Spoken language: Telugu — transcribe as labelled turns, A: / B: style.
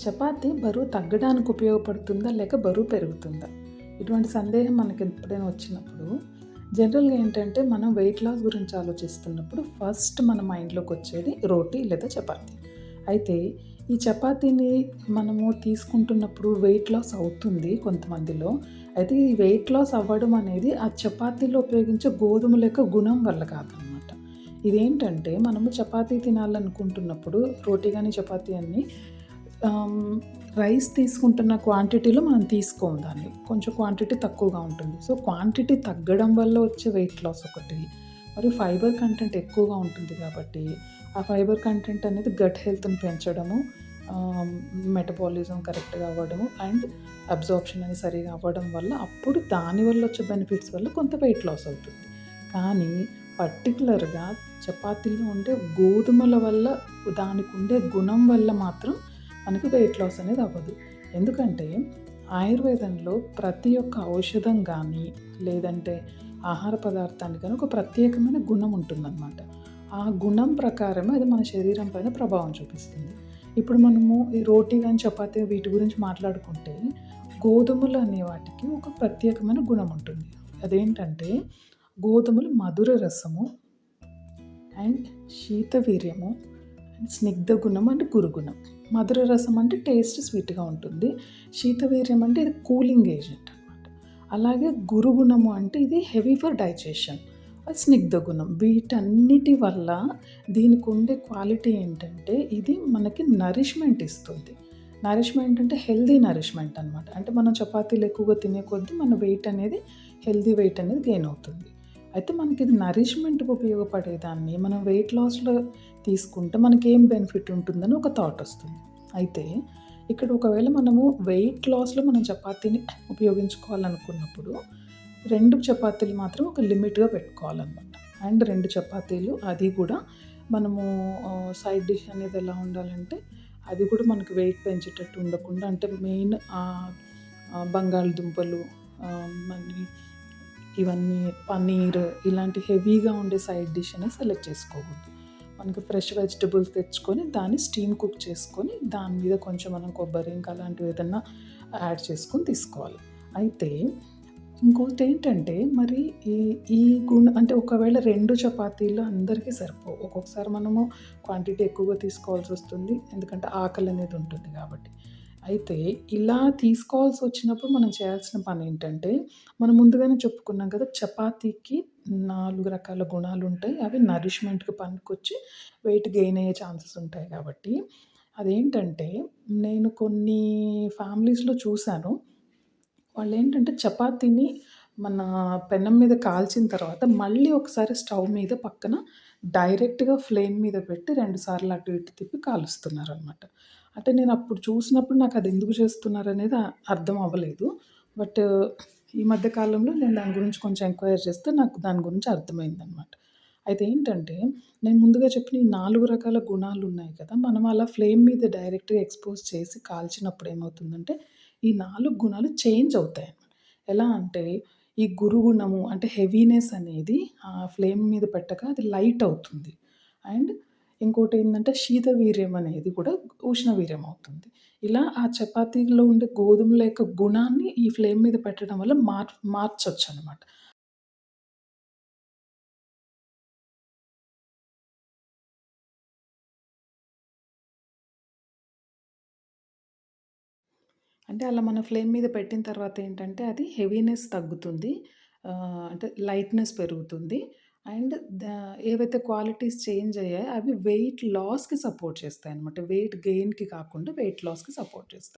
A: చపాతీ బరువు తగ్గడానికి ఉపయోగపడుతుందా? లేక బరువు పెరుగుతుందా? ఇటువంటి సందేహం మనకి ఎప్పుడైనా వచ్చినప్పుడు జనరల్‌గా ఏంటంటే మనం వెయిట్ లాస్ గురించి ఆలోచిస్తున్నప్పుడు ఫస్ట్ మన మైండ్‌లోకి వచ్చేది రోటీ లేదా చపాతీ. అయితే ఈ చపాతీని మనము తీసుకుంటున్నప్పుడు వెయిట్ లాస్ అవుతుంది కొంతమందిలో. అయితే ఈ వెయిట్ లాస్ అవ్వడం అనేది ఆ చపాతీలో ఉపయోగించే గోధుమల యొక్క గుణం వల్ల కాదనమాట. ఇదేంటంటే మనము చపాతీ తినాలనుకుంటున్నప్పుడు రోటీ గాని, చపాతీ అన్నీ ఆహ్, రైస్ తీసుకుంటున్న క్వాంటిటీలో మనం తీసుకోము దాన్ని. కొంచెం క్వాంటిటీ తక్కువగా ఉంటుంది. సో, క్వాంటిటీ తగ్గడం వల్ల వచ్చే వెయిట్ లాస్ ఒకటి. మరియు ఫైబర్ కంటెంట్ ఎక్కువగా ఉంటుంది కాబట్టి, ఆ ఫైబర్ కంటెంట్ అనేది గట్ హెల్త్‌ని పెంచడము, ఆహ్, మెటబాలిజం కరెక్ట్‌గా అవ్వడము అండ్ అబ్జార్ప్షన్ అనేది సరిగ్గా అవ్వడం వల్ల అప్పుడు దానివల్ల వచ్చే బెనిఫిట్స్ వల్ల కొంత వెయిట్ లాస్ అవుతుంది. కానీ పర్టిక్యులర్‌గా చపాతీలో ఉండే గోధుమల వల్ల దానికుండే గుణం వల్ల మాత్రం మనకి వెయిట్ లాస్ అనేది అవ్వదు. ఎందుకంటే ఆయుర్వేదంలో ప్రతి ఒక్క ఔషధం గానీ, లేదంటే ఆహార పదార్థానికి గానీ ఒక ప్రత్యేకమైన గుణం ఉంటుందనమాట. ఆ గుణం ప్రకారమే అది మన శరీరం పైన ప్రభావం చూపిస్తుంది. ఇప్పుడు మనము ఈ రోటీ గాని, చపాతీ వీటి గురించి మాట్లాడుకుంటే గోధుమలు అనే వాటికి ఒక ప్రత్యేకమైన గుణం ఉంటుంది. అదేంటంటే గోధుమలు మధుర రసము అండ్ శీతవీర్యము అండ్ స్నిగ్ధ గుణం అంటే గురుగుణం. మధుర రసం అంటే టేస్ట్ స్వీట్‌గా ఉంటుంది. శీతవీర్యం అంటే ఇది కూలింగ్ ఏజెంట్ అనమాట. అలాగే గురుగుణము అంటే ఇది హెవీ ఫర్ డైజెషన్. స్నిగ్ధ గుణం. వీటన్నిటి వల్ల దీనికుండే క్వాలిటీ ఏంటంటే ఇది మనకి నరిష్మెంట్ ఇస్తుంది. నరిష్మెంట్ అంటే హెల్తీ నరిష్మెంట్ అనమాట. అంటే మనం చపాతీలు ఎక్కువగా తినే కొద్దీ మన వెయిట్ అనేది హెల్తీ వెయిట్ అనేది గెయిన్ అవుతుంది. అయితే మనకిది నరిష్మెంట్‌కి ఉపయోగపడేదాన్ని మనం వెయిట్ లాస్‌లో తీసుకుంటే మనకేం బెనిఫిట్ ఉంటుందని ఒక థాట్ వస్తుంది. అయితే ఇక్కడ ఒకవేళ మనము వెయిట్ లాస్‌లో మనం చపాతీని ఉపయోగించుకోవాలనుకున్నప్పుడు 2 చపాతీలు మాత్రం ఒక లిమిట్‌గా పెట్టుకోవాలనమాట. అండ్ 2 చపాతీలు అది కూడా మనము సైడ్ డిష్ అనేది ఎలా ఉండాలంటే అది కూడా మనకు వెయిట్ పెంచేటట్టు ఉండకుండా అంటే మెయిన్ బంగాళదుంపలు మళ్ళీ ఇవన్నీ పన్నీర్ ఇలాంటి హెవీగా ఉండే సైడ్ డిష్ అనేది సెలెక్ట్ చేసుకోకూడదు. మనకి ఫ్రెష్ వెజిటబుల్స్ తెచ్చుకొని దాన్ని స్టీమ్ కుక్ చేసుకొని దాని మీద కొంచెం మనం కొబ్బరి ఇంకా అలాంటివి ఏదన్నా యాడ్ చేసుకొని తీసుకోవాలి. అయితే ఇంకోటేంటంటే మరి ఈ ఈ అంటే ఒకవేళ 2 చపాతీలు అందరికీ సరిపోవు. ఒక్కొక్కసారి మనము క్వాంటిటీ ఎక్కువగా తీసుకోవాల్సొస్తుంది. ఎందుకంటే ఆకలనేది ఉంటుంది కాబట్టి. అయితే ఇలా తీసుకోవాల్సొచ్చినప్పుడు మనం చేయాల్సిన పనేంటంటే, మనం ముందుగానే చెప్పుకున్నాం కదా! చపాతీకి 4 రకాల గుణాలుంటాయి. అవి నరిష్మెంట్‌కి పనికొచ్చి వెయిట్ గెయిన్ అయ్యే ఛాన్సెస్ ఉంటాయి కాబట్టి, అదేంటంటే నేను కొన్ని ఫ్యామిలీస్‌లో చూసాను. వాళ్ళేంటంటే చపాతీని మన పెనం మీద కాల్చిన తర్వాత మళ్ళీ ఒకసారి స్టవ్ మీద పక్కన డైరెక్ట్‌గా ఫ్లేమ్ మీద పెట్టి 2 సార్లు అటు ఇటు తిప్పి కాలుస్తున్నారనమాట. అంటే నేనప్పుడు చూసినప్పుడు నాకది ఎందుకు చేస్తున్నారనేది అర్థం అవ్వలేదు. బట్ ఈ మధ్య కాలంలో నేను దాని గురించి కొంచెం ఎంక్వైరీ చేస్తే నాకు దాని గురించి అర్థమైందనమాట. అయితే ఏంటంటే నేను ముందుగా చెప్పిన ఈ 4 రకాల గుణాలున్నాయి కదా! మనం అలా ఫ్లేమ్ మీద డైరెక్ట్‌గా ఎక్స్‌పోజ్ చేసి కాల్చినప్పుడు ఏమవుతుందంటే ఈ 4 గుణాలు చేంజ్ అవుతాయన్నమాట. ఎలా అంటే ఈ గురుగుణము అంటే హెవీనెస్ అనేది ఫ్లేమ్ మీద పెట్టగా అది లైట్ అవుతుంది. అండ్ ఇంకోటేందంటే శీతవీర్యం అనేది కూడా ఉష్ణవీర్యం అవుతుంది. ఇలా ఆ చపాతీలో ఉండే గోధుమల యొక్క గుణాన్ని ఈ ఫ్లేమ్ మీద పెట్టడం వల్ల మార్చొచ్చనమాట. అంటే అలా మనం ఫ్లేమ్ మీద పెట్టిన తర్వాత ఏంటంటే అది హెవీనెస్ తగ్గుతుంది. అంటే లైట్‌నెస్ పెరుగుతుంది. అండ్ ద ఏవైతే క్వాలిటీస్ చేంజ్ అయ్యాయో అవి వెయిట్ లాస్‌కి సపోర్ట్ చేస్తాయన్నమాట. వెయిట్ గెయిన్‌కి కాకుండా వెయిట్ లాస్‌కి సపోర్ట్ చేస్తాయి.